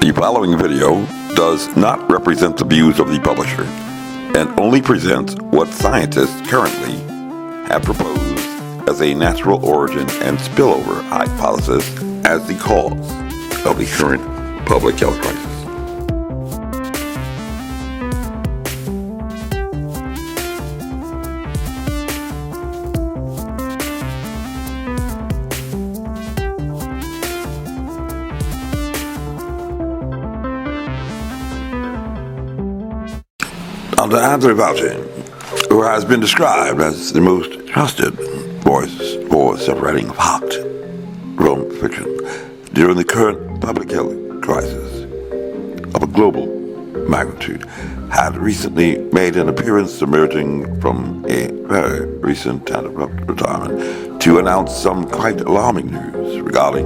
The following video does not represent the views of the publisher and only presents what scientists currently have proposed as a natural origin and spillover hypothesis as the cause of the current public health crisis. Dr. Anthony Fauci, who has been described as the most trusted voice for separating fact from fiction during the current public health crisis of a global magnitude, had recently made an appearance emerging from a very recent and abrupt retirement to announce some quite alarming news regarding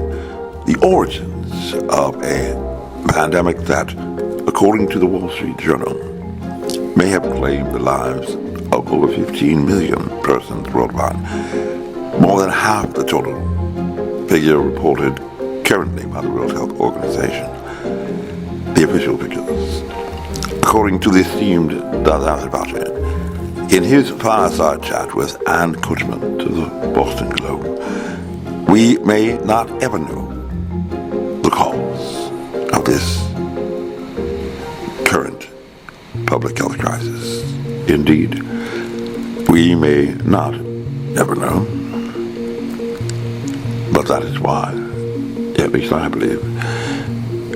the origins of a pandemic that, according to the Wall Street Journal, may have claimed the lives of over 15 million persons worldwide, more than half the total figure reported currently by the World Health Organization. The official figures. According to the esteemed Dr. Anthony Fauci, in his fireside chat with Ann Coachman to the Boston Globe, we may not ever know the cause of this current public health crisis. Indeed, we may not ever know, but that is why, at least I believe,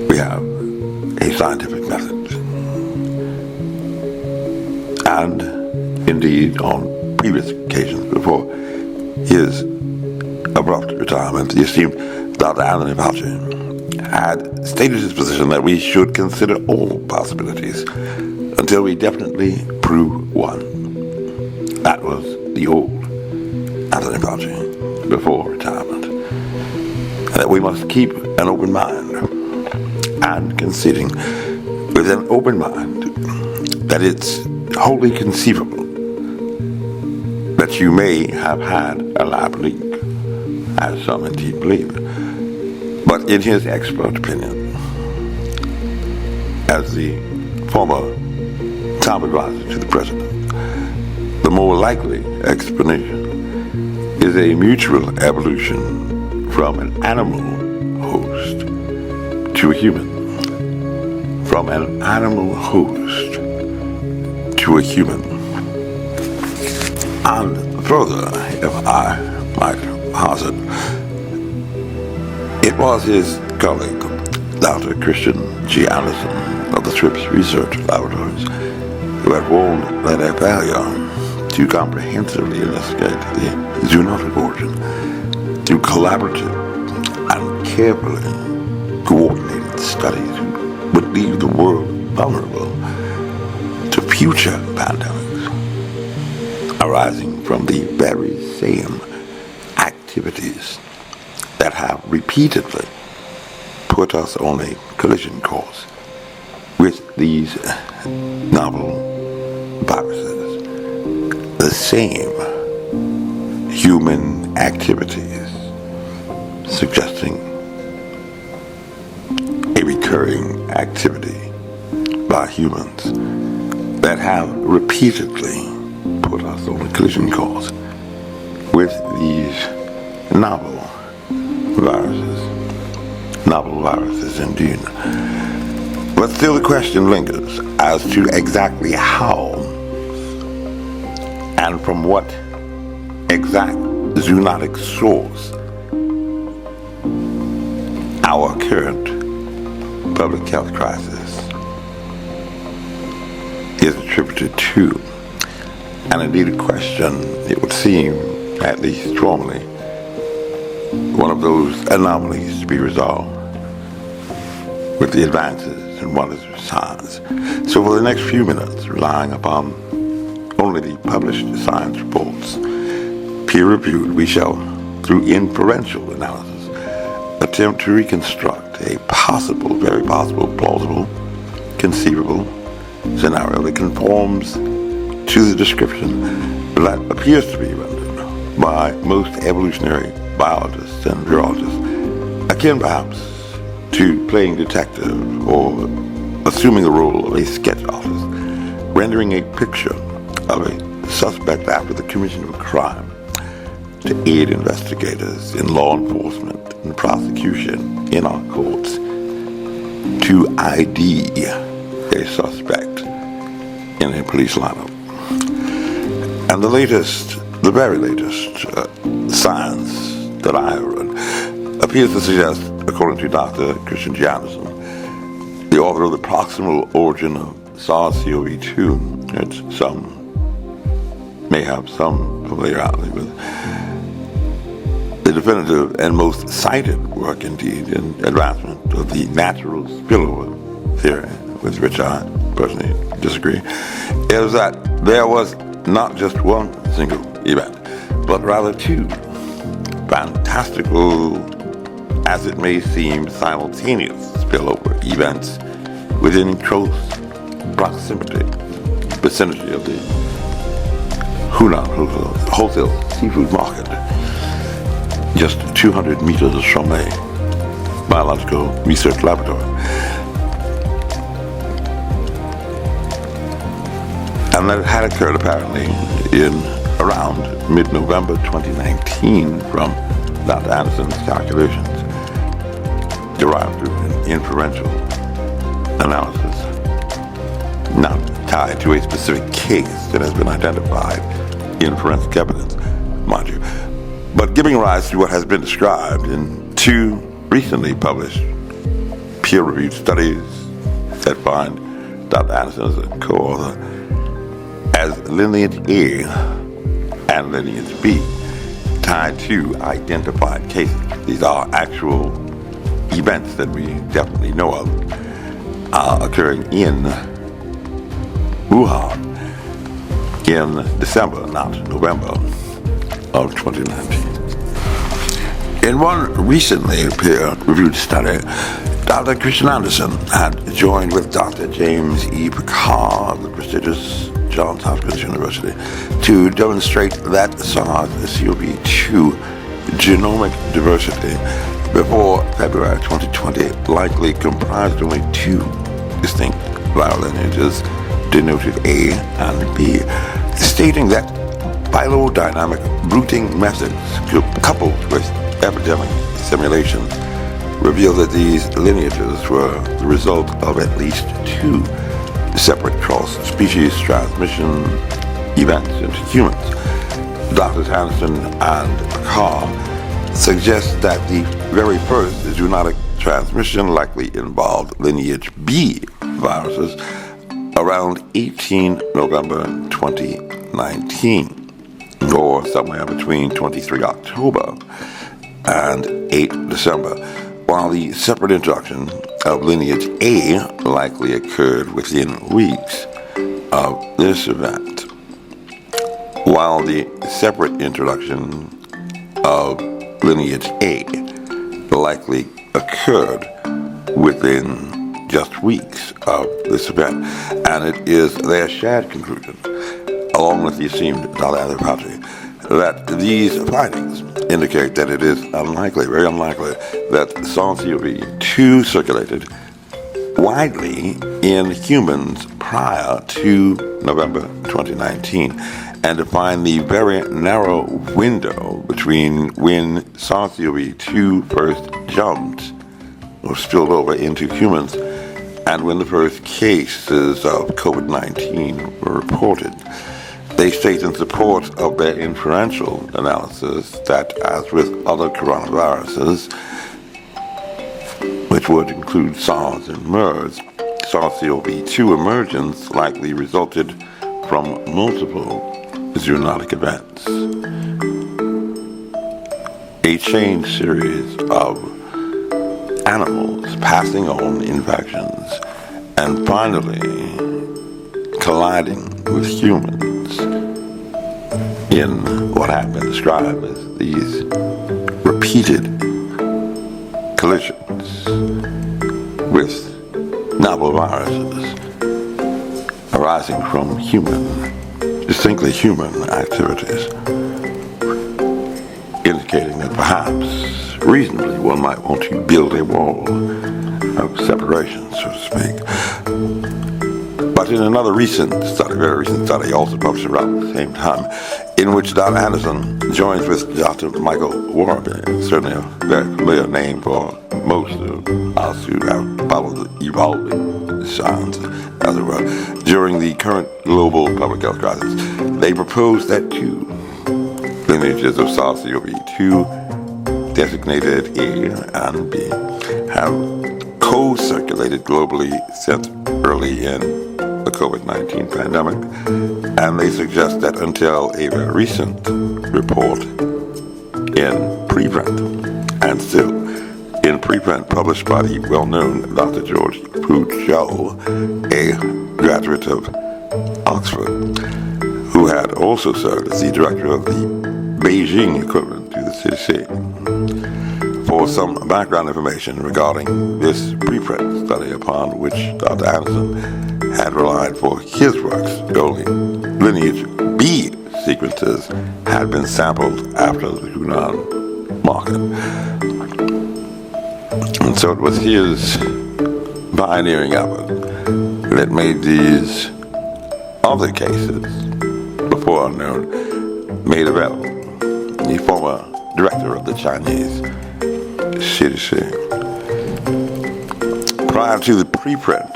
we have a scientific method. And indeed, on previous occasions before his abrupt retirement, the esteemed Dr. Anthony Fauci had stated his position that we should consider all possibilities until we definitely prove one. That was the old Anthony Fauci before retirement. That we must keep an open mind, and conceding with an open mind that it's wholly conceivable that you may have had a lab leak, as some indeed believe. But in his expert opinion, as the former top advisor to the president, the more likely explanation is a mutual evolution from an animal host to a human. From an animal host to a human. And further, if I might hazard, it was his colleague, Dr. Kristian G. Andersen of the Scripps Research Laboratories, who had warned that a failure to comprehensively investigate the zoonotic origin through collaborative and carefully coordinated studies would leave the world vulnerable to future pandemics arising from the very same activities that have repeatedly put us on a collision course with these novel viruses. The same human activities suggesting a recurring activity by humans that have repeatedly put us on a collision course with these novel viruses indeed. But still the question lingers as to exactly how and from what exact zoonotic source our current public health crisis is attributed to. And indeed a question, it would seem, at least strongly, one of those anomalies to be resolved with the advances and wonders of science. So for the next few minutes, relying upon only the published science reports, peer-reviewed, we shall, through inferential analysis, attempt to reconstruct a possible, very possible, plausible, conceivable scenario that conforms to the description that appears to be rendered by most evolutionary biologists and virologists, akin perhaps to playing detective or assuming the role of a sketch artist, rendering a picture of a suspect after the commission of a crime to aid investigators in law enforcement and prosecution in our courts, to ID a suspect in a police lineup. And the very latest science that I have read appears to suggest, according to Dr. Kristian G. Andersen, the author of the proximal origin of SARS-CoV-2, which some may have some familiarity with, the definitive and most cited work indeed in advancement of the natural spillover theory, with which I personally disagree, is that there was not just one single event, but rather two fantastical, as it may seem, simultaneous spillover events within close vicinity of the Hunan wholesale seafood market, just 200 meters from a biological research laboratory. And that had occurred apparently in around mid-November 2019 from Dr. Andersen's calculations, derived through an inferential analysis, not tied to a specific case that has been identified in forensic evidence, mind you, but giving rise to what has been described in two recently published peer-reviewed studies that find Dr. Andersen as a co-author as lineage A and lineage B tied to identified cases. These are actual events that we definitely know of occurring in Wuhan in December, not November of 2019. In one recently peer-reviewed study, Dr. Kristian Andersen had joined with Dr. James E. Picard of the prestigious Johns Hopkins University to demonstrate that SARS-CoV-2 genomic diversity before February 2020 likely comprised only two distinct viral lineages denoted A and B, stating that phylogenetic rooting methods coupled with epidemic simulations reveal that these lineages were the result of at least two separate cross-species transmission events into humans. Drs. Andersen and Carr suggest that the very first zoonotic transmission likely involved lineage B viruses around 18 November 2019, or somewhere between 23 October and 8 December, while the separate introduction of lineage A likely occurred within weeks of this event, while the separate introduction of lineage A likely occurred within just weeks of this event. And it is their shared conclusion, along with the esteemed Dr. Fauci, that these findings indicate that it is unlikely, very unlikely, that SARS-CoV-2 circulated widely in humans prior to November 2019, and to find the very narrow window between when SARS-CoV-2 first jumped or spilled over into humans and when the first cases of COVID-19 were reported. They state in support of their inferential analysis that, as with other coronaviruses, which would include SARS and MERS, SARS-CoV-2 emergence likely resulted from multiple zoonotic events, a chain series of animals passing on infections and finally colliding with humans in what have been described as these repeated collisions with novel viruses arising from distinctly human activities, indicating that perhaps reasonably one might want to build a wall of separation, so to speak. But in another recent study, very recent study, also published around the same time, in which Dr. Andersen joins with Dr. Michael Warby, certainly a very familiar name for most of us who have followed the evolving science, as it were, during the current global public health crisis. They propose that two lineages of SARS-CoV-2, designated A and B, have co-circulated globally since early in the COVID-19 pandemic, and they suggest that until a very recent report in preprint, and still in preprint published by the well-known Dr. George Puchel, a graduate of Oxford, who had also served as the director of the Beijing equivalent to the CDC. For some background information regarding this preprint study upon which Dr. Andersen had relied for his works, only lineage B sequences had been sampled after the Hunan market. And so it was his pioneering effort that made these other cases, before unknown, made available. The former director of the Chinese CDC. Prior to the preprint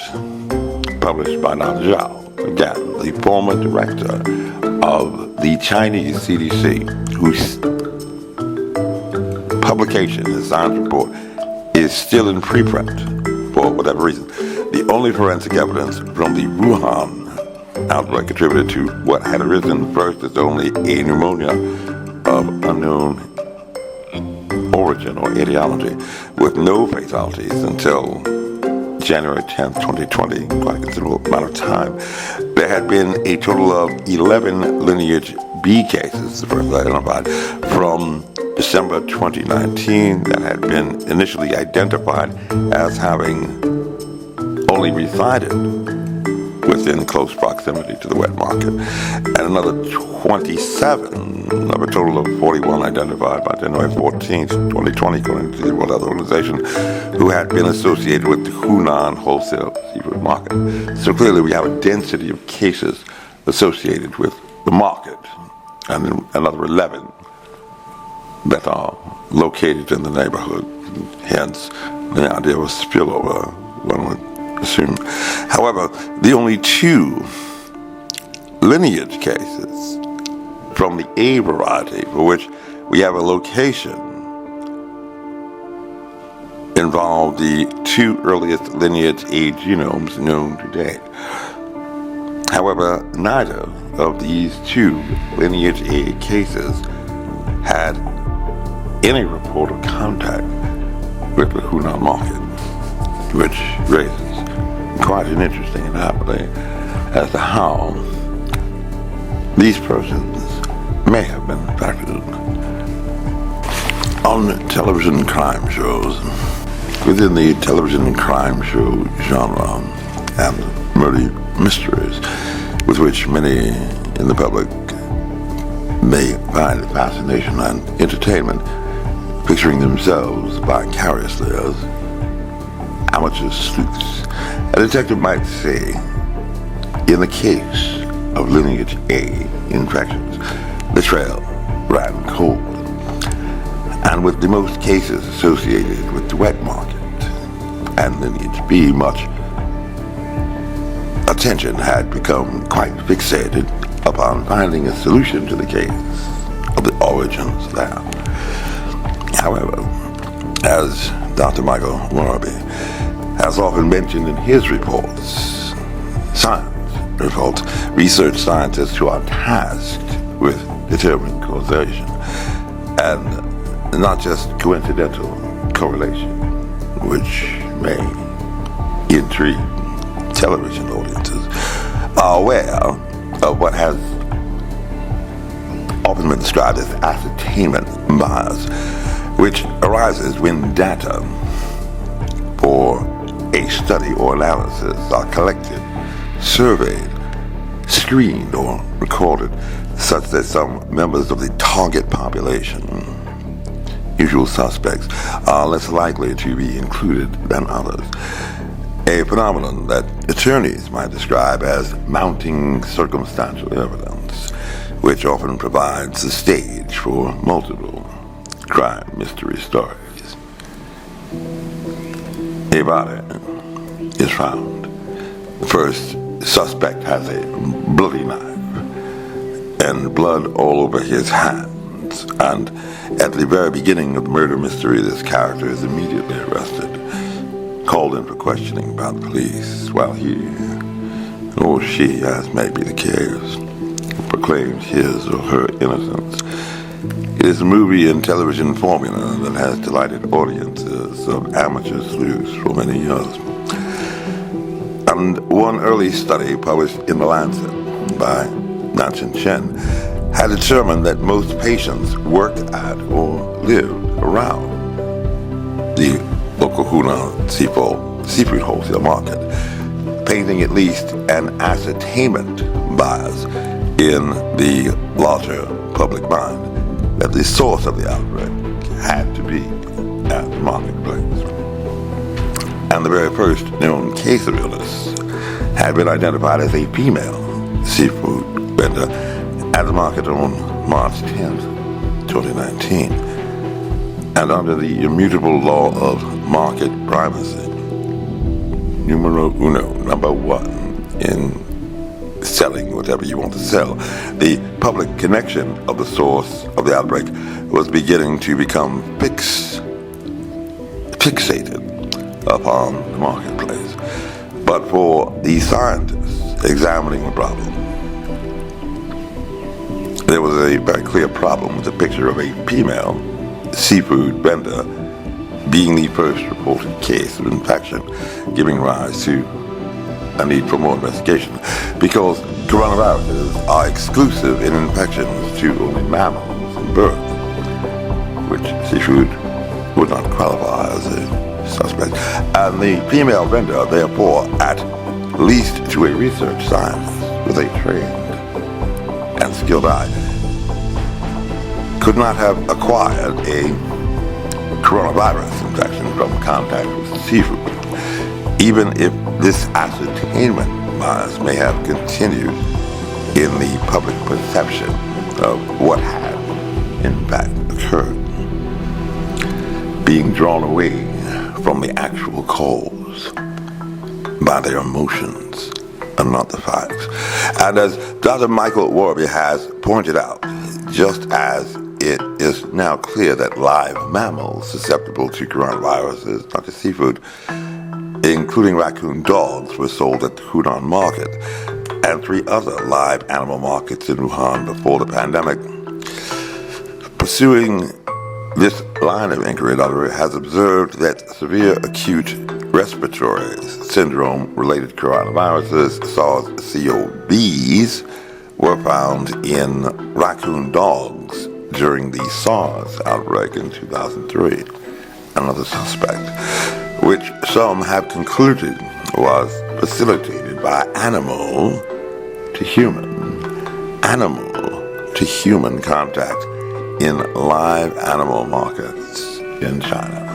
published by Dr. Zhao, again, the former director of the Chinese CDC, whose publication, the science report, is still in preprint for whatever reason. The only forensic evidence from the Wuhan outbreak attributed to what had arisen first as only a pneumonia of unknown origin or etiology, with no fatalities until January 10th, 2020, quite a considerable amount of time. There had been a total of 11 lineage B cases, the first identified, from December 2019 that had been initially identified as having only resided within close proximity to the wet market, and another 27 of a total of 41 identified by January 14th, 2020, according to the World Health Organization, who had been associated with the Hunan wholesale seafood market. So clearly we have a density of cases associated with the market, and then another 11 that are located in the neighborhood. Hence, the idea of a spillover, one would assume. However, the only two lineage cases from the A variety for which we have a location involve the two earliest lineage A genomes known to date. However, neither of these two lineage A cases had any report of contact with the Hunan market, which raises quite an interesting anomaly as to how these persons may have been infected. On television crime shows, within the television crime show genre and murder mysteries, with which many in the public may find fascination and entertainment, picturing themselves vicariously as amateur sleuths, a detective might say, in the case of lineage A infections, the trail ran cold. And with the most cases associated with the wet market and lineage B, much attention had become quite fixated upon finding a solution to the case of the origins there. However, as Dr. Michael Warby has often mentioned in his reports, research scientists who are tasked with determining causation and not just coincidental correlation, which may intrigue television audiences, are aware of what has often been described as ascertainment bias, which arises when data for a study or analysis are collected, surveyed, screened, or recorded, such that some members of the target population usual suspects are less likely to be included than others, a phenomenon that attorneys might describe as mounting circumstantial evidence, which often provides the stage for multiple crime mystery stories. A body is found. The first suspect has a bloody knife and blood all over his hands, and at the very beginning of the murder mystery, this character is immediately arrested, called in for questioning by the police, while he, or she, as may be the case, proclaims his or her innocence. It is a movie and television formula that has delighted audiences of amateur sleuths for many years. And one early study published in The Lancet by Andersen had determined that most patients work at or live around the local Hunan seafood wholesale market, painting at least an ascertainment bias in the larger public mind that the source of the outbreak had to be at the marketplace. And the very first known case of illness had been identified as a female seafood vendor at the market on March 10th, 2019. And under the immutable law of market primacy, numero uno, number one, in selling whatever you want to sell, the public connection of the source of the outbreak was beginning to become fixated upon the marketplace. But for the scientists examining the problem, there was a very clear problem with the picture of a female seafood vendor being the first reported case of infection, giving rise to a need for more investigation, because coronaviruses are exclusive in infections to only mammals and birds, which seafood would not qualify as a suspect. And the female vendor, therefore, at least to a research scientist with a trained and skilled eye, could not have acquired a coronavirus infection from contact with seafood, even if this ascertainment bias may have continued in the public perception of what had in fact occurred, being drawn away from the actual cause by their emotions and not the facts. And as Dr. Michael Warby has pointed out, just as it is now clear that live mammals susceptible to coronaviruses, not just seafood, including raccoon dogs, were sold at the Hunan market and 3 other live animal markets in Wuhan before the pandemic. Pursuing this line of inquiry, Dr. has observed that severe acute respiratory syndrome-related coronaviruses, SARS-CoVs, were found in raccoon dogs during the SARS outbreak in 2003. Another suspect, which some have concluded was facilitated by animal to human contact in live animal markets in China.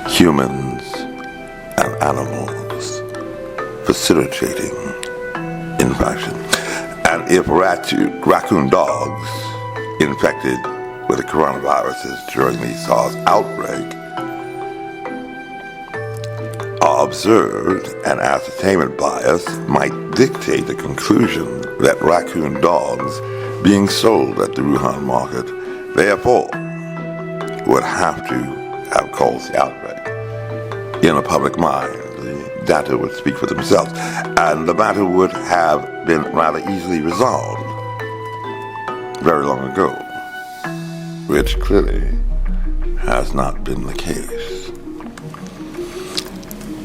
Humans and animals facilitating infection. And if raccoon dogs infected with the coronaviruses during the SARS outbreak are observed, an ascertainment bias might dictate the conclusion that raccoon dogs being sold at the Wuhan market, therefore, would have to have caused the outbreak. In a public mind, the data would speak for themselves, and the matter would have been rather easily resolved very long ago, which clearly has not been the case.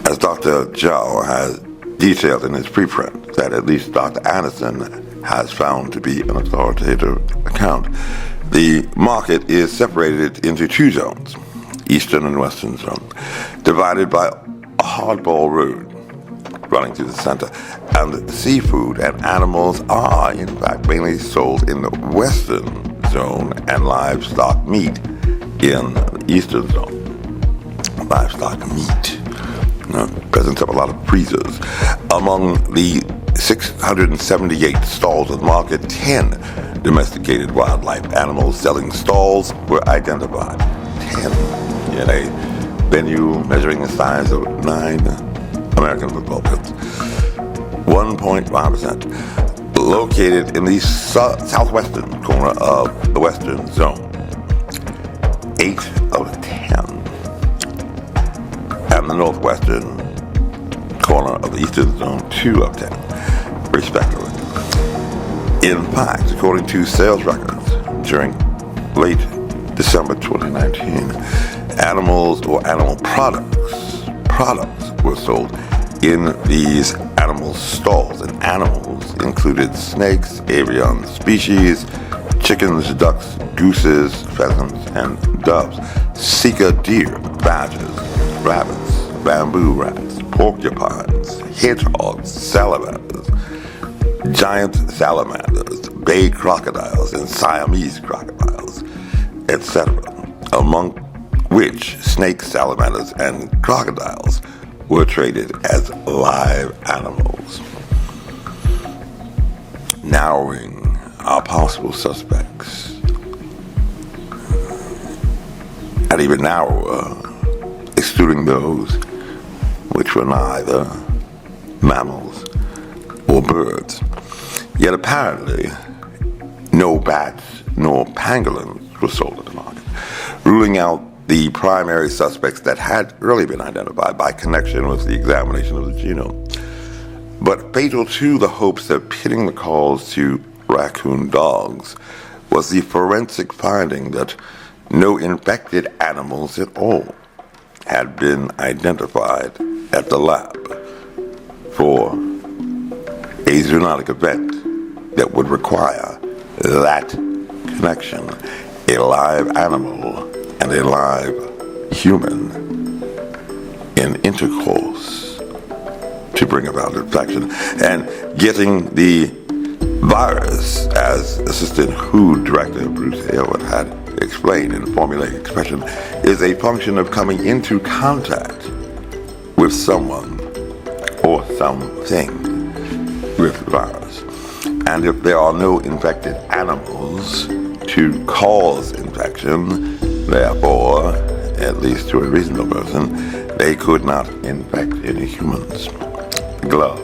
As Dr. Zhao has detailed in his preprint, that at least Dr. Andersen has found to be an authoritative account, the market is separated into 2 zones, eastern and western zone, divided by a hardball road running through the center. And seafood and animals are, in fact, mainly sold in the western zone, and livestock meat in the eastern zone. Livestock meat, presence of a lot of freezers. Among the 678 stalls at the market, 10 domesticated wildlife animals selling stalls were identified. 10 in a venue measuring the size of 9 American football fields. 1.5%. Located in the southwestern corner of the western zone. 8 out of 10. And the northwestern corner of the eastern zone, 2 of 10, respectively. In fact, according to sales records during late December 2019, animals or animal products were sold in these animal stalls, and animals included snakes, avian species, chickens, ducks, gooses, pheasants, and doves, sika deer, badgers, rabbits, bamboo rats, porcupines, hedgehogs, salamanders, giant salamanders, bay crocodiles, and Siamese crocodiles, etc., among which snakes, salamanders, and crocodiles were traded as live animals. Narrowing our possible suspects, and even narrower, excluding those which were neither mammals or birds. Yet apparently, no bats nor pangolins were sold at the market, ruling out the primary suspects that had really been identified by connection with the examination of the genome. But fatal to the hopes of pitting the calls to raccoon dogs was the forensic finding that no infected animals at all had been identified at the lab for a zoonotic event that would require that connection, a live animal and a live human in intercourse to bring about infection. And getting the virus, as Assistant WHO Director Bruce Aylward had explained in a formulaic expression, is a function of coming into contact with someone or something with the virus. And if there are no infected animals to cause infection, therefore, at least to a reasonable person, they could not infect any humans. Glove,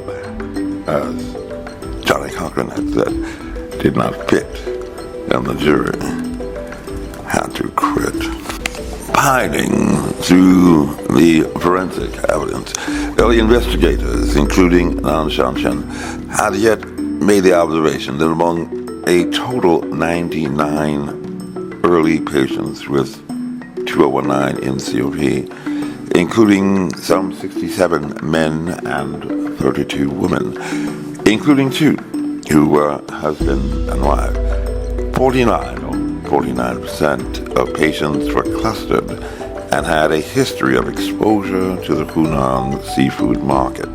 as Johnny Cochran had said, did not fit, and the jury had to quit. Pining through the forensic evidence, early investigators, including Nan Shanshan, had yet made the observation that among a total 99 early patients with 2019 NCOP, including some 67 men and 32 women, including 2 who were husband and wife. 49% of patients were clustered and had a history of exposure to the Hunan seafood market.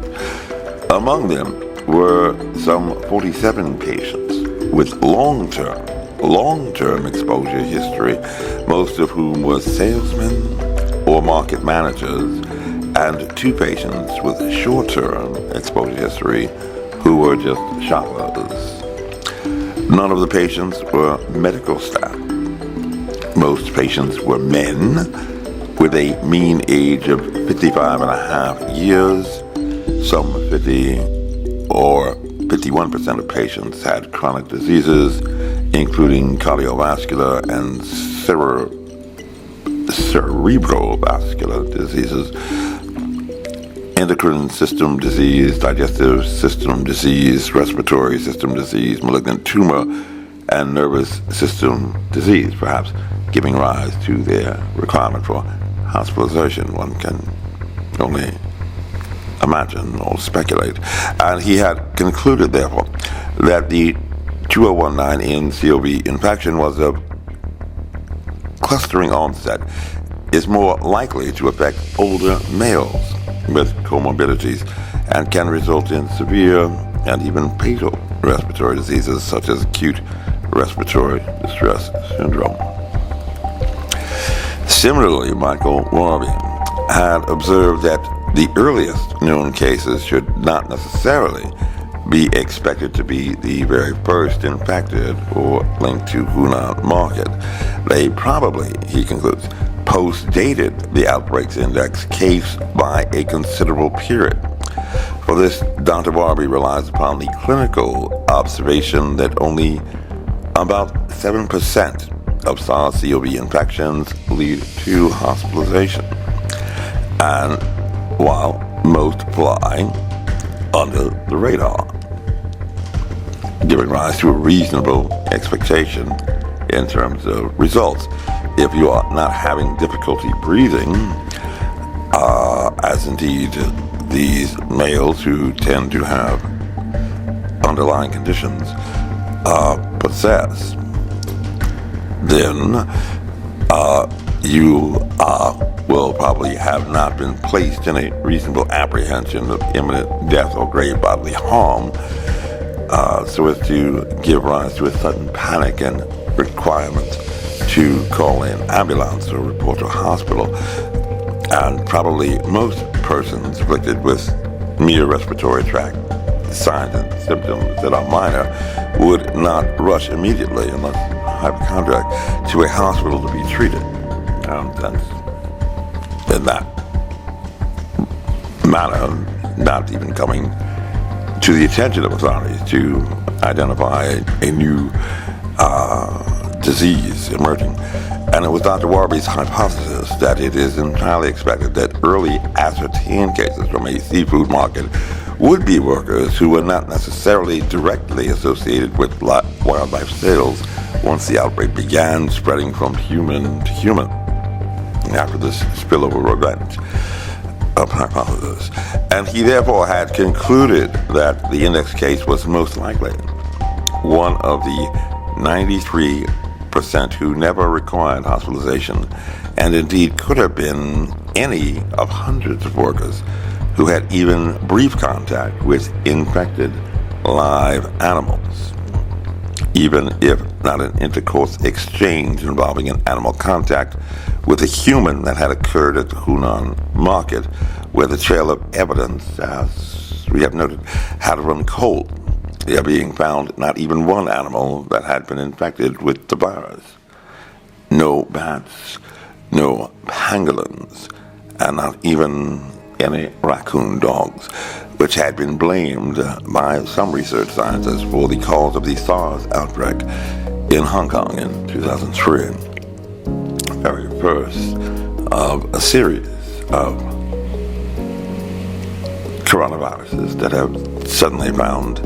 Among them were some 47 patients with long-term exposure history, most of whom were salesmen or market managers, and 2 patients with short-term exposure history who were just shoppers. None of the patients were medical staff. Most patients were men with a mean age of 55 and a half years. Some 50 or 51% of patients had chronic diseases, including cardiovascular and cerebrovascular diseases, endocrine system disease, digestive system disease, respiratory system disease, malignant tumor, and nervous system disease, perhaps giving rise to their requirement for hospitalization. One can only imagine or speculate. And he had concluded, therefore, that the 2019 NCOV infection was of clustering onset, is more likely to affect older males with comorbidities and can result in severe and even fatal respiratory diseases such as acute respiratory distress syndrome. Similarly, Michael Warby had observed that the earliest known cases should not necessarily be expected to be the very first infected or linked to Hunan market. They probably, he concludes, post-dated the outbreaks index case by a considerable period. For this, Dr. Warby relies upon the clinical observation that only about 7% of SARS-CoV infections lead to hospitalization. And while most fly under the radar, giving rise to a reasonable expectation in terms of results. If you are not having difficulty breathing, as indeed these males who tend to have underlying conditions possess, then you will probably have not been placed in a reasonable apprehension of imminent death or grave bodily harm, so as to give rise to a sudden panic and requirement to call in ambulance or report to a hospital. And probably most persons afflicted with mere respiratory tract signs and symptoms that are minor would not rush immediately, unless hypochondriac, to a hospital to be treated. That's in that manner, not even coming to the attention of authorities to identify a new disease emerging. And it was Dr. Warby's hypothesis that it is entirely expected that early ascertained cases from a seafood market would be workers who were not necessarily directly associated with wildlife sales once the outbreak began spreading from human to human after this spillover event of hypothesis. And he therefore had concluded that the index case was most likely one of the 93% who never required hospitalization, and indeed could have been any of hundreds of workers who had even brief contact with infected live animals, even if not an intercourse exchange involving an animal contact with a human that had occurred at the Hunan market, where the trail of evidence, as we have noted, had run cold, there being found not even one animal that had been infected with the virus. No bats, no pangolins, and not even any raccoon dogs, which had been blamed by some research scientists for the cause of the SARS outbreak in Hong Kong in 2003. Very first of a series of coronaviruses that have suddenly found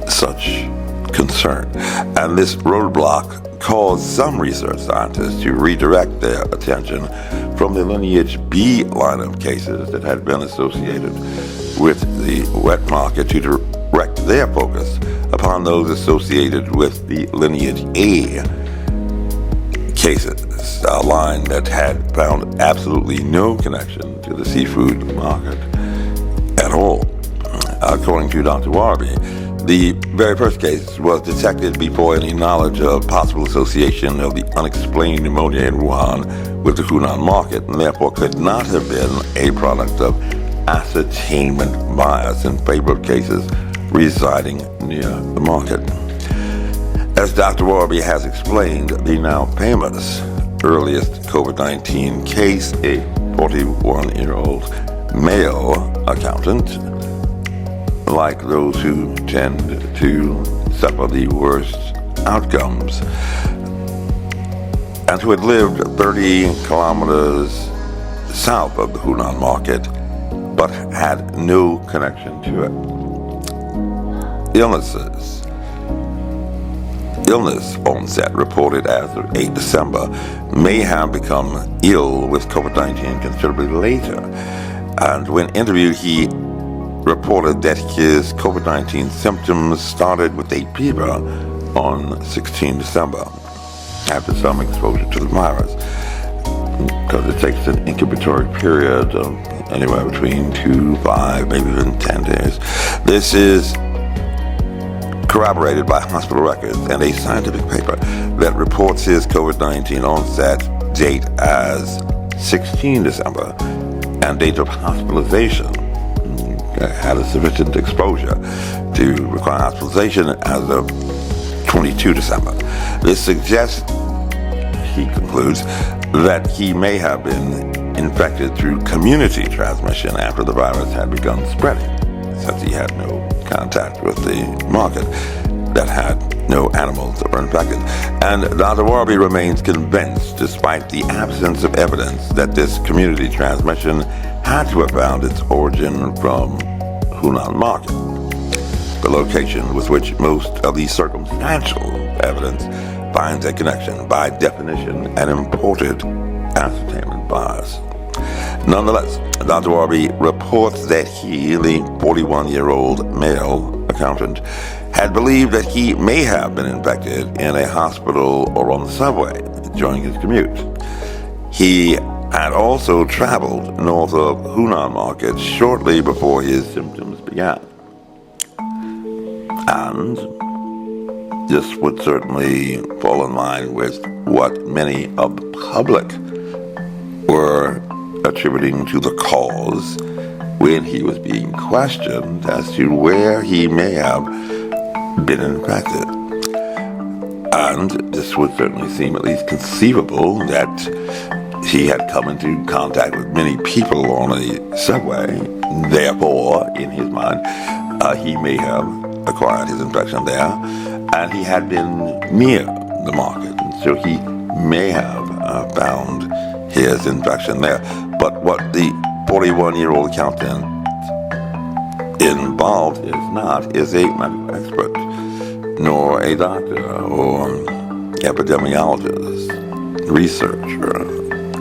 such concern. And this roadblock caused some research scientists to redirect their attention from the lineage B line of cases that had been associated with the wet market to direct their focus upon those associated with the lineage A cases, a line that had found absolutely no connection to the seafood market at all. According to Dr. Warby, the very first case was detected before any knowledge of possible association of the unexplained pneumonia in Wuhan with the Hunan market, and therefore could not have been a product of ascertainment bias in favor of cases residing near the market. As Dr. Warby has explained, the now famous earliest COVID-19 case, a 41-year-old male accountant, like those who tend to suffer the worst outcomes, and who had lived 30 kilometers south of the Hunan market, but had no connection to it. Illness onset reported as of 8 December may have become ill with COVID-19 considerably later, and when interviewed, he reported that his COVID-19 symptoms started with a fever on 16 December after some exposure to the virus, because it takes an incubatory period of anywhere between 2, 5, maybe even 10 days. This is corroborated by hospital records and a scientific paper that reports his COVID-19 onset date as 16 December, and date of hospitalization had a sufficient exposure to require hospitalization as of 22 December. This suggests, he concludes, that he may have been infected through community transmission after the virus had begun spreading, since he had no contact with the market that had no animals that were infected. And Dr. Warby remains convinced, despite the absence of evidence, that this community transmission had to have found its origin from Hunan Market, the location with which most of the circumstantial evidence finds a connection, by definition, an imported ascertainment bias. Nonetheless, Dr. Warby reports that he, the 41-year-old male accountant, had believed that he may have been infected in a hospital or on the subway during his commute. He had also traveled north of Hunan Market shortly before his symptoms began. And this would certainly fall in line with what many of the public were attributing to the cause when he was being questioned as to where he may have been infected. And this would certainly seem at least conceivable that he had come into contact with many people on a subway. Therefore, in his mind, he may have acquired his infection there, and he had been near the market, and so he may have found his infection there. But what the 41-year-old accountant involved is a medical expert, nor a doctor or epidemiologist, researcher,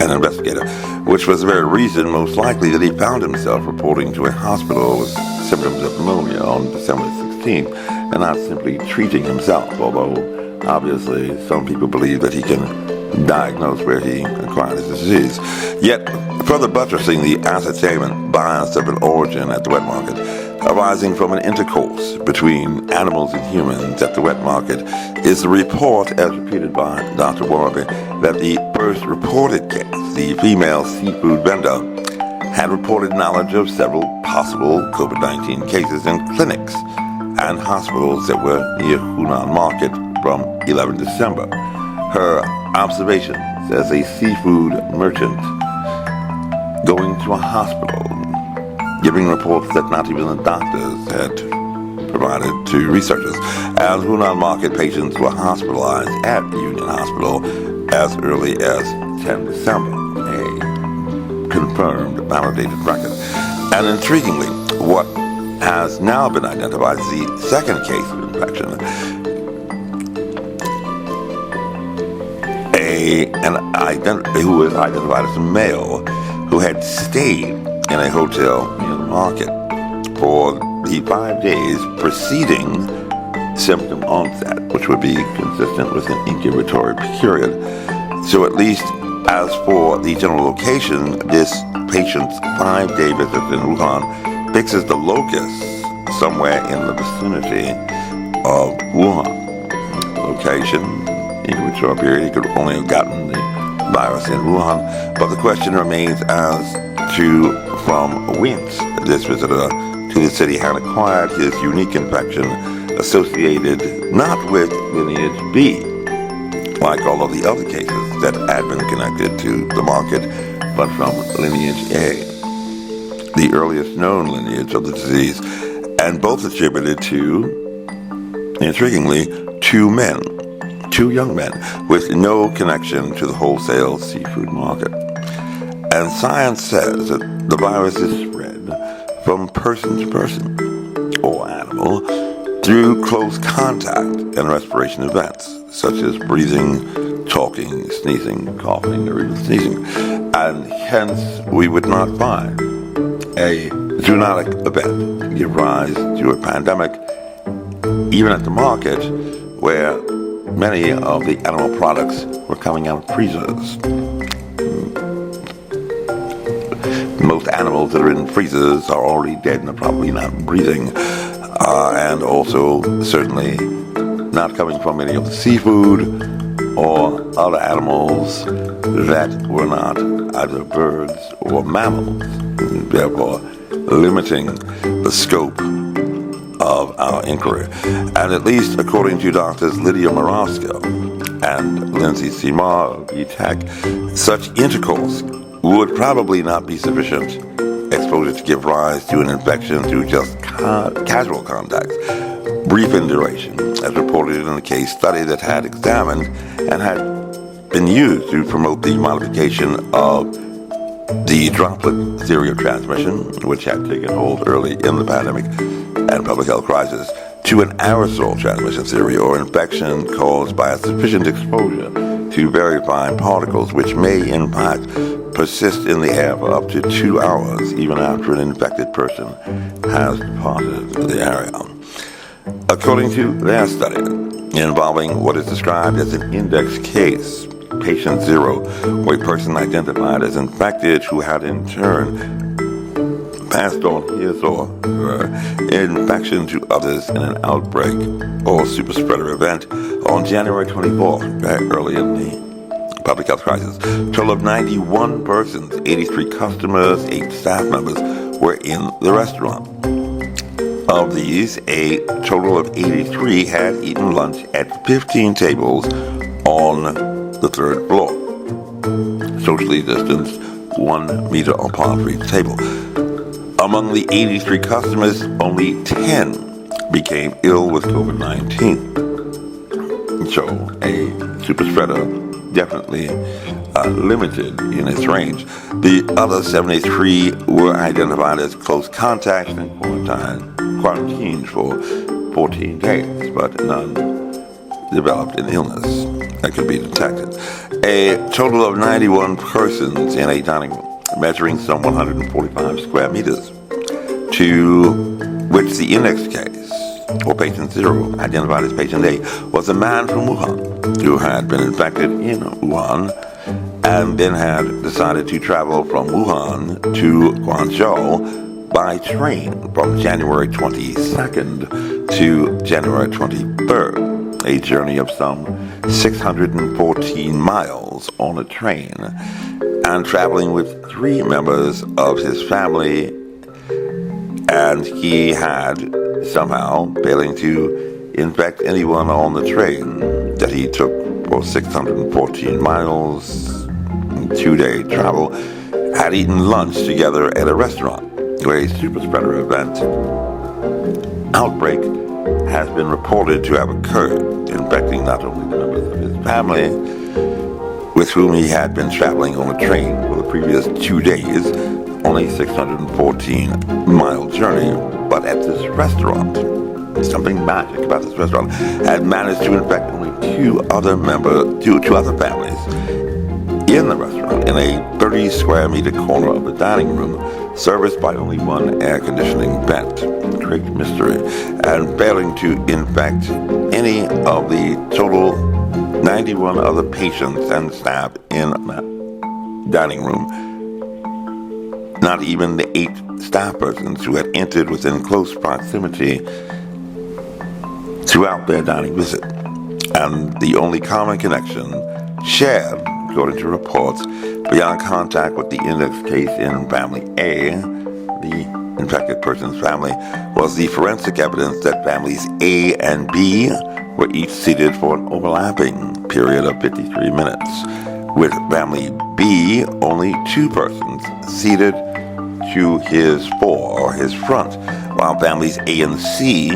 an investigator, which was the very reason, most likely, that he found himself reporting to a hospital with symptoms of pneumonia on December 16th, and not simply treating himself, although obviously some people believe that he can diagnose where he acquired his disease. Yet, further buttressing the ascertainment bias of an origin at the wet market, arising from an intercourse between animals and humans at the wet market, is the report, as repeated by Dr. Warby, that the first reported case, the female seafood vendor, had reported knowledge of several possible COVID-19 cases in clinics and hospitals that were near Hunan Market from 11 December. Her observations as a seafood merchant going to a hospital, giving reports that not even the doctors had provided to researchers, and Hunan Market patients were hospitalized at Union Hospital as early as 10 December, a confirmed, validated record. And intriguingly, what has now been identified as the second case of infection, who was identified as a male who had stayed in a hotel near the market for the 5 days preceding symptom onset, which would be consistent with an incubatory period. So at least as for the general location, this patient's 5-day visit in Wuhan fixes the locus somewhere in the vicinity of Wuhan. Location, incubatory period, he could only have gotten the virus in Wuhan, but the question remains as to from whence this visitor to the city had acquired his unique infection, associated not with lineage B, like all of the other cases that had been connected to the market, but from lineage A, the earliest known lineage of the disease, and both attributed to, intriguingly, two young men with no connection to the wholesale seafood market. And science says that the virus is spread from person to person or animal through close contact and respiration events, such as breathing, talking, sneezing, coughing, or even sneezing. And hence, we would not find a zoonotic event give rise to a pandemic, even at the market, where many of the animal products were coming out of freezers. Most animals that are in freezers are already dead and are probably not breathing, and also certainly not coming from any of the seafood or other animals that were not either birds or mammals, therefore limiting the scope of our inquiry. And at least according to Doctors Lydia Marosco and Lindsay Seymour of BTech, such intercourse would probably not be sufficient exposure to give rise to an infection through just casual contact, brief in duration, as reported in a case study that had examined and had been used to promote the modification of the droplet theory of transmission, which had taken hold early in the pandemic and public health crisis, to an aerosol transmission theory, or infection caused by a sufficient exposure to very fine particles, which may in fact persist in the air for up to 2 hours, even after an infected person has departed the area. According to their study, involving what is described as an index case, patient 0, or a person identified as infected who had in turn passed on his or her infection to others in an outbreak or super spreader event on January 24th, very early in the public health crisis. A total of 91 persons, 83 customers, 8 staff members were in the restaurant. Of these, a total of 83 had eaten lunch at 15 tables on the 3rd floor, socially distanced 1 meter apart for each table. Among the 83 customers, only 10 became ill with COVID-19. So a super spreader definitely limited in its range. The other 73 were identified as close contacts and quarantined for 14 days, but none developed an illness that could be detected. A total of 91 persons in a dining room measuring some 145 square meters, to which the index case, or patient 0, identified as patient A, was a man from Wuhan who had been infected in Wuhan and then had decided to travel from Wuhan to Guangzhou by train from January 22nd to January 23rd, a journey of some 614 miles on a train, and traveling with 3 members of his family, and he had somehow, failing to infect anyone on the train that he took for 614 miles, 2-day travel, had eaten lunch together at a restaurant where a super spreader event outbreak has been reported to have occurred, infecting not only the members of his family with whom he had been traveling on a train for the previous 2 days on a 614-mile journey, but at this restaurant, something magic about this restaurant, had managed to infect only 2 other families in the restaurant in a 30 square meter corner of the dining room, serviced by only 1 air conditioning vent. Great mystery. And failing to infect any of the total 91 other patients and staff in that dining room, not even the 8 staff persons who had entered within close proximity throughout their dining visit. And the only common connection shared, according to reports, beyond contact with the index case in family A, the infected person's family, was the forensic evidence that families A and B were each seated for an overlapping period of 53 minutes, with family B only 2 persons seated to his fore or his front, while families A and C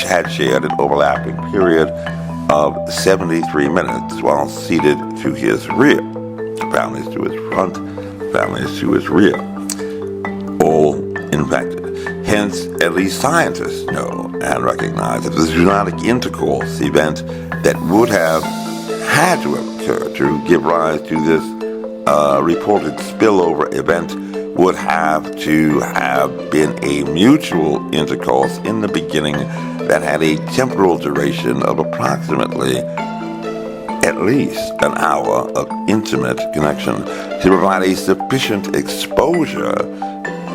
had shared an overlapping period of 73 minutes while seated to his rear. Families to his front, families to his rear, all infected. Hence, at least scientists know and recognize that the zoonotic intercourse event that would have had to have occurred to give rise to this reported spillover event would have to have been a mutual intercourse in the beginning that had a temporal duration of approximately at least an hour of intimate connection to provide a sufficient exposure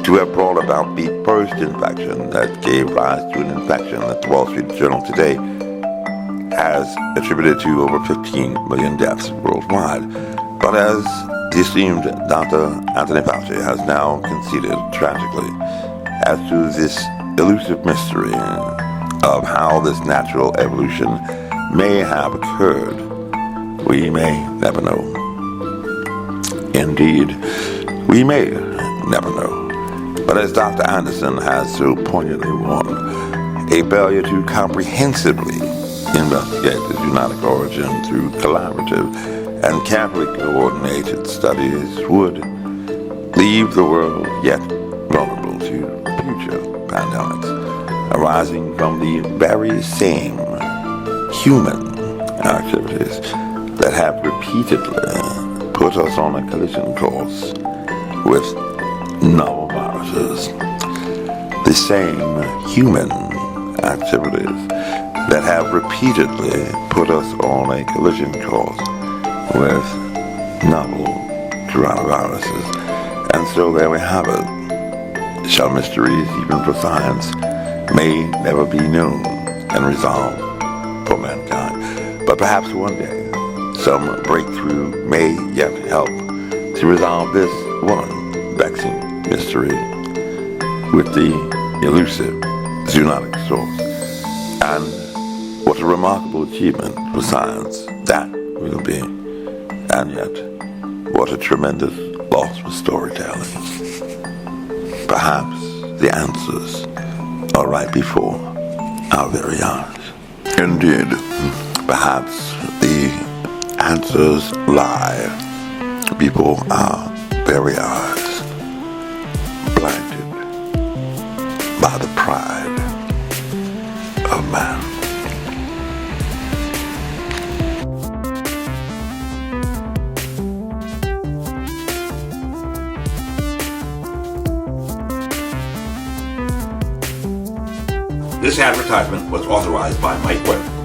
to have brought about the first infection that gave rise to an infection that the Wall Street Journal today has attributed to over 15 million deaths worldwide. But as the esteemed Dr. Anthony Fauci has now conceded tragically as to this elusive mystery of how this natural evolution may have occurred, we may never know. Indeed, we may never know. But as Dr. Andersen has so poignantly warned, a failure to comprehensively investigate the zoonotic origin through collaborative and carefully coordinated studies would leave the world yet vulnerable to future pandemics arising from the very same human activities that have repeatedly put us on a collision course with novel viruses. The same human activities that have repeatedly put us on a collision course with novel coronaviruses. And so there we have it. Shall mysteries, even for science, may never be known and resolved for mankind. But perhaps one day, some breakthrough may yet help to resolve this one vexing mystery with the elusive zoonotic source. And what a remarkable achievement for science that will be. And yet, what a tremendous loss for storytelling. Perhaps the answers are right before our very eyes. Indeed, perhaps the answers lie before our very eyes, blinded by the pride of man. This advertisement was authorized by Mike Webb.